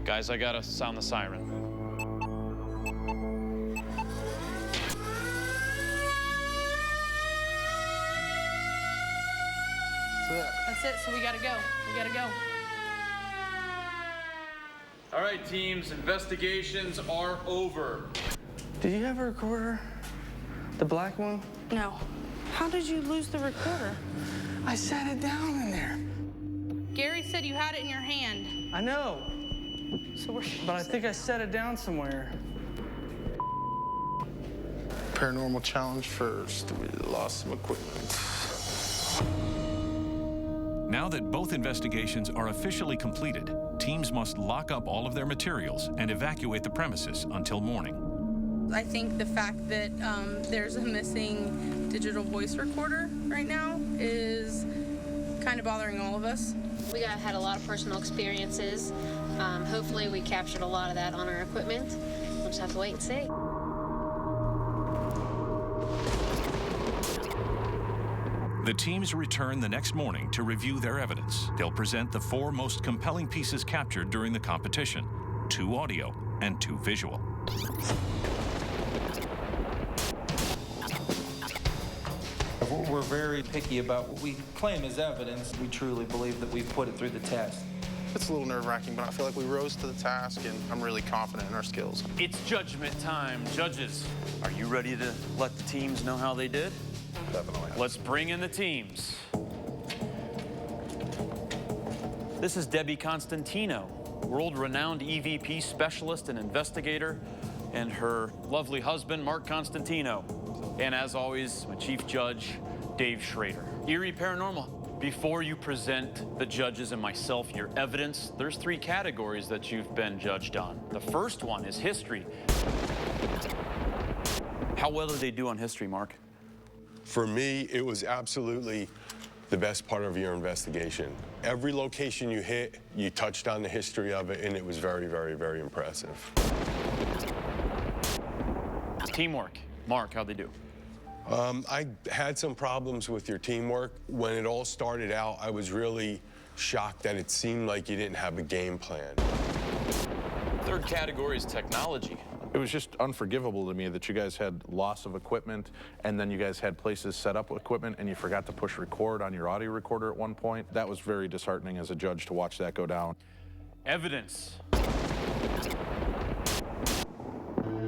Guys, I gotta sound the siren. That's it, so we gotta go. We gotta go. All right, teams, investigations are over. Did you have a recorder? The black one? No. How did you lose the recorder? I set it down in there. Gary said you had it in your hand. I know, So we're... but I think I set it down somewhere. Paranormal challenge first. We lost some equipment. Now that both investigations are officially completed, teams must lock up all of their materials and evacuate the premises until morning. I think the fact that there's a missing digital voice recorder right now is kind of bothering all of us. We had a lot of personal experiences. Hopefully we captured a lot of that on our equipment. We'll just have to wait and see. The teams return the next morning to review their evidence. They'll present the 4 most compelling pieces captured during the competition, 2 audio and 2 visual. We're very picky about what we claim as evidence. We truly believe that we've put it through the test. It's a little nerve-wracking, but I feel like we rose to the task, and I'm really confident in our skills. It's judgment time. Judges, are you ready to let the teams know how they did? Definitely. Let's bring in the teams. This is Debbie Constantino, world-renowned EVP specialist and investigator, and her lovely husband, Mark Constantino. And as always, my chief judge, Dave Schrader. Erie Paranormal, before you present the judges and myself your evidence, there's 3 categories that you've been judged on. The first one is history. How well did they do on history, Mark? For me, it was absolutely the best part of your investigation. Every location you hit, you touched on the history of it, and it was very, very, very impressive. Teamwork. Mark, how'd they do? I had some problems with your teamwork. When it all started out, I was really shocked that it seemed like you didn't have a game plan. Third category is technology. It was just unforgivable to me that you guys had loss of equipment, and then you guys had places set up with equipment, and you forgot to push record on your audio recorder at one point. That was very disheartening as a judge to watch that go down. Evidence.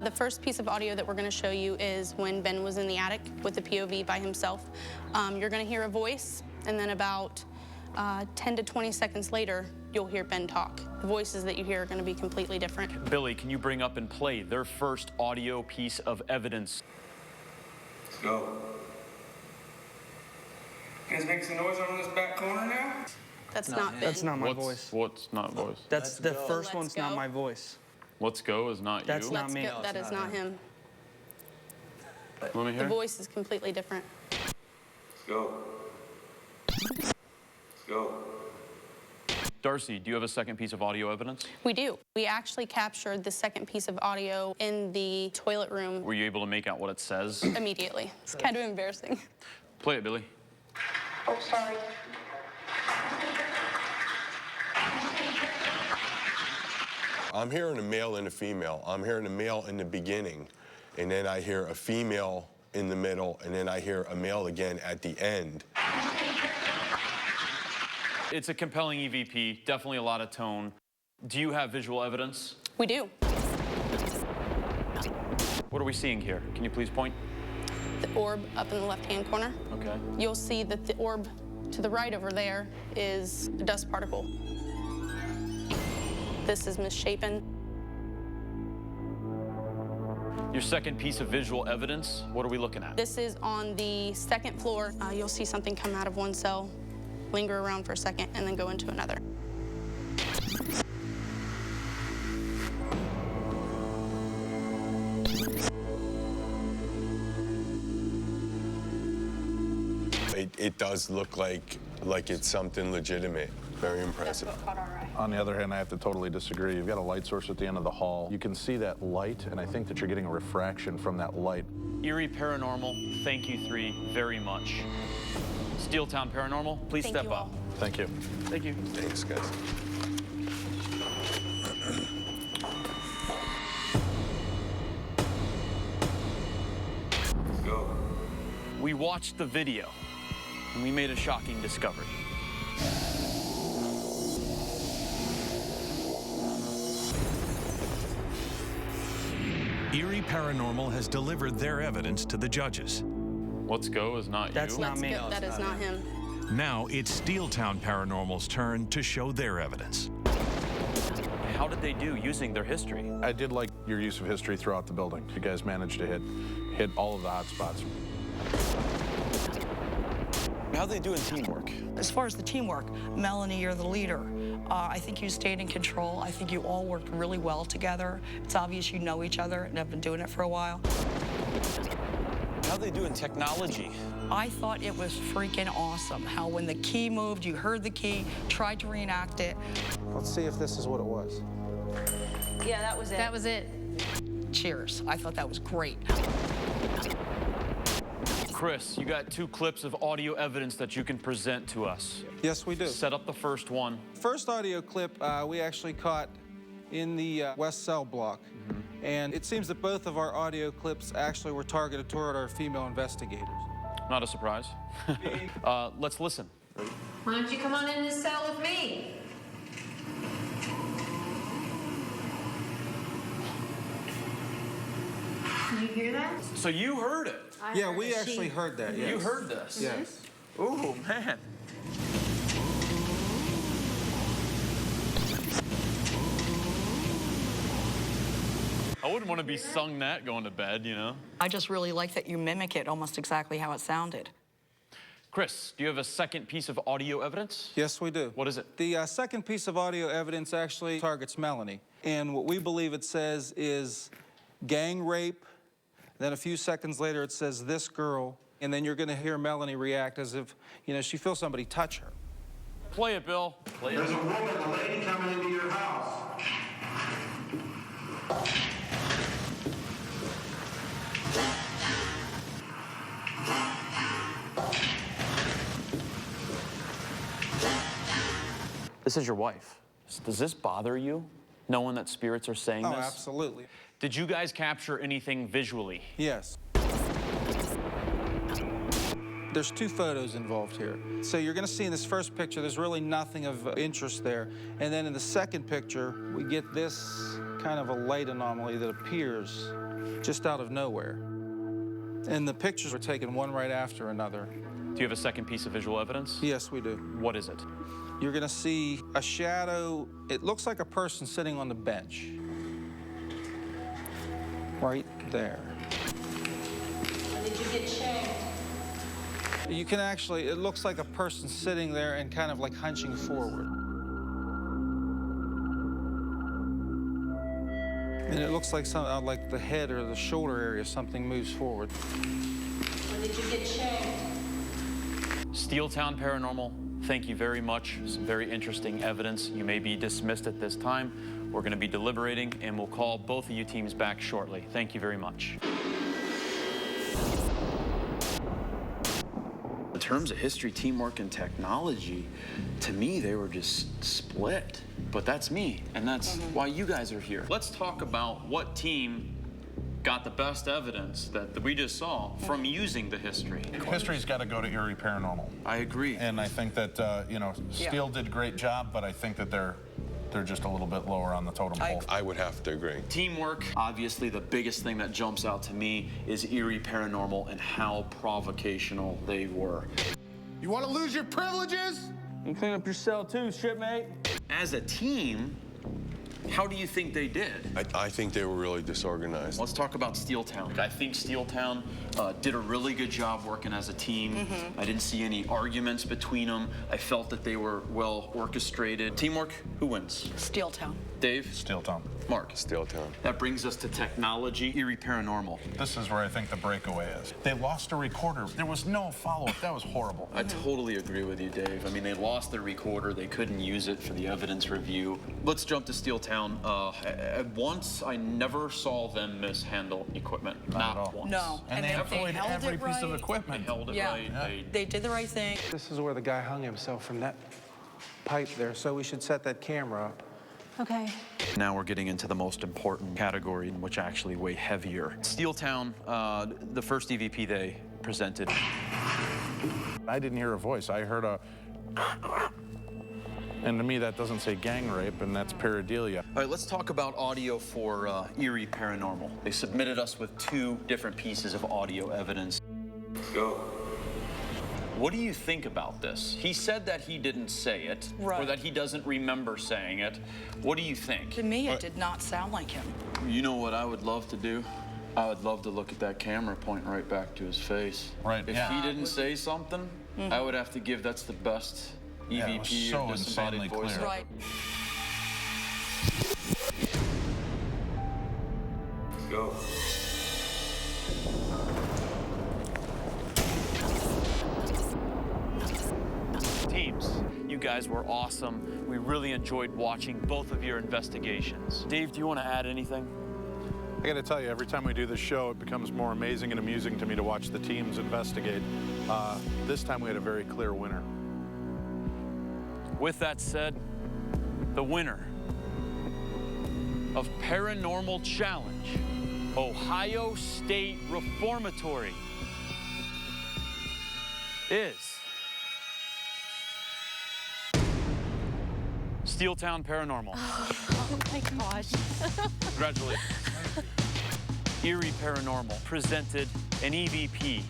The first piece of audio that we're going to show you is when Ben was in the attic with the POV by himself. You're going to hear a voice, and then about 10 to 20 seconds later, you'll hear Ben talk. The voices that you hear are going to be completely different. Billy, can you bring up and play their first audio piece of evidence? Let's go. You guys make some noise over this back corner now? That's not Ben. That's not my voice. What's not voice? That's the first Let's one's go. not my voice. Let's go is not That's you. not Let's me. go. That is not him. Let me The hear. voice is completely different. Let's go. Let's go. Darcy, do you have a second piece of audio evidence? We do. We actually captured the second piece of audio in the toilet room Were you able to make out what it says? immediately. It's kind of embarrassing. Play it, Billy. Oh, sorry. I'm hearing a male and a female. I'm hearing a male in the beginning, and then I hear a female in the middle, and then I hear a male again at the end. It's a compelling EVP, definitely a lot of tone. Do you have visual evidence? We do. What are we seeing here? Can you please point? The orb up in the left-hand corner. Okay. You'll see that the orb to the right over there is a dust particle. This is misshapen. Your second piece of visual evidence, what are we looking at? This is on the second floor. You'll see something come out of one cell, linger around for a second, and then go into another. It does look like it's something legitimate. Very impressive. That's what caught our eye. On the other hand, I have to totally disagree. You've got a light source at the end of the hall. You can see that light, and I think that you're getting a refraction from that light. Erie Paranormal, thank you 3 very much. Steeltown Paranormal, please Thank step you all. up. Thank you. Thank you. Thanks, guys. watched the video, and we made a shocking discovery. Erie Paranormal has delivered their evidence to the judges. Let's go is not That's you. not me. That is not him. Now it's Steeltown Paranormal's turn to show their evidence. How did they do using their history? I did like your use of history throughout the building. You guys managed to hit all of the hot spots. How do they do in teamwork? As far as the teamwork, Melanie, you're the leader. I think you stayed in control. I think you all worked really well together. It's obvious you know each other and have been doing it for a while. How do they do in technology? I thought it was freaking awesome how when the key moved, you heard the key, tried to reenact it. Let's see if this is what it was. Yeah, that was it. That was it. Cheers. I thought that was great. Chris, you got 2 clips of audio evidence that you can present to us. Yes, we do. Set up the first one. First audio clip we actually caught in the West Cell block. And it seems that both of our audio clips actually were targeted toward our female investigators. Not a surprise. Let's listen. Why don't you come on in this cell with me? Did you hear that? So you heard it. Yeah, we actually heard that, yes. You heard this. Yes. Ooh, man. I wouldn't want to be sung that going to bed, you know? I just really like that you mimic it almost exactly how it sounded. Chris, do you have a second piece of audio evidence? Yes, we do. What is it? The second piece of audio evidence actually targets Melanie. And what we believe it says is gang rape. Then a few seconds later, it says this girl. And then you're going to hear Melanie react as if, you know, she feels somebody touch her. Play it, Bill. Play it. There's a woman, a lady coming into your house. This is your wife. Does this bother you, knowing that spirits are saying Oh, this? absolutely. Did you guys capture anything visually? Yes. There's 2 photos involved here. So you're going to see in this first picture, there's really nothing of interest there. And then in the second picture, we get this kind of a light anomaly that appears just out of nowhere. And the pictures were taken one right after another. Do you have a second piece of visual evidence? Yes, we do. What is it? You're going to see a shadow. It looks like a person sitting on the bench. Right there. Did you get shanked? You can actually, it looks like a person sitting there and kind of like hunching forward. And it looks like something like the head or the shoulder area, something moves forward. Did you get shanked? Steeltown Paranormal, thank you very much. Some very interesting evidence. You may be dismissed at this time. We're going to be deliberating, and we'll call both of you teams back shortly. Thank you very much. In terms of history, teamwork, and technology, to me, they were just split. But that's me, and that's why you guys are here. Let's talk about what team got the best evidence that we just saw from using the history. History's got to go to Erie Paranormal. I agree. And I think that, you know, Steele did a great job, but I think that they're just a little bit lower on the totem pole. I would have to agree. Teamwork, obviously the biggest thing that jumps out to me is Erie Paranormal and how provocational they were. You want to lose your privileges? You clean up your cell too, shipmate. As a team, how do you think they did? I think they were really disorganized. Let's talk about Steeltown. I think Steeltown did a really good job working as a team. I didn't see any arguments between them. I felt that they were well orchestrated. Teamwork, who wins? Steeltown. Dave? Steeltown. Mark? Steeltown. That brings us to technology, Erie Paranormal. This is where I think the breakaway is. They lost a recorder. There was no follow-up. That was horrible. I totally agree with you, Dave. I mean, they lost their recorder. They couldn't use it for the evidence review. Let's jump to Steeltown. Once, I never saw them mishandle equipment. Not at all. once. No. And they employed held every it piece of right. equipment. They held it Yeah. right. They did the right thing. This is where the guy hung himself from that pipe there, so we should set that camera up. Okay. Now we're getting into the most important category, which actually weigh heavier. Steeltown, the first EVP they presented, I didn't hear a voice. I heard a... And to me, that doesn't say gang rape, and that's pareidolia. All right, let's talk about audio for Erie Paranormal. They submitted us with 2 different pieces of audio evidence. Go. What do you think about this? He said that he didn't say it, or that he doesn't remember saying it. What do you think? To me, it did not sound like him. You know what I would love to do? I would love to look at that camera pointing right back to his face. Right, If he didn't say something, I would have to give that's the best EVP or disembodied voice. Right. Go. Teams, you guys were awesome. We really enjoyed watching both of your investigations. Dave, do you want to add anything? I got to tell you, every time we do this show, it becomes more amazing and amusing to me to watch the teams investigate. This time we had a very clear winner. With that said, the winner of Paranormal Challenge, Ohio State Reformatory, is Steeltown Paranormal. Oh my gosh. Congratulations. Erie Paranormal presented an EVP.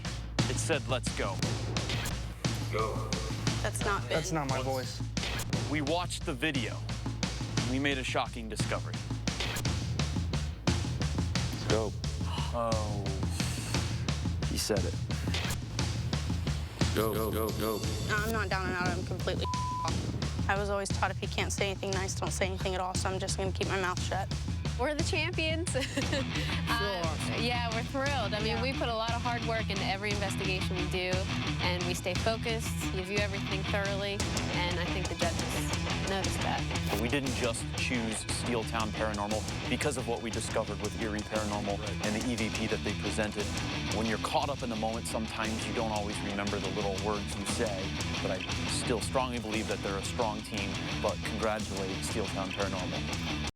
It said, let's go. Go. That's not Ben. That's not my voice. We watched the video. We made a shocking discovery. Let's go. Oh, he said it. Go, go, go, go. No, I'm not down and out. I'm completely off. I was always taught if you can't say anything nice, don't say anything at all, so I'm just going to keep my mouth shut. We're the champions. Yeah, we're thrilled. I mean, we put a lot of hard work into every investigation we do, and we stay focused, review everything thoroughly, and I think the judges noticed that. We didn't just choose Steeltown Paranormal because of what we discovered with Erie Paranormal and the EVP that they presented. When you're caught up in the moment, sometimes you don't always remember the little words you say, but I still strongly believe that they're a strong team, but congratulate Steeltown Paranormal.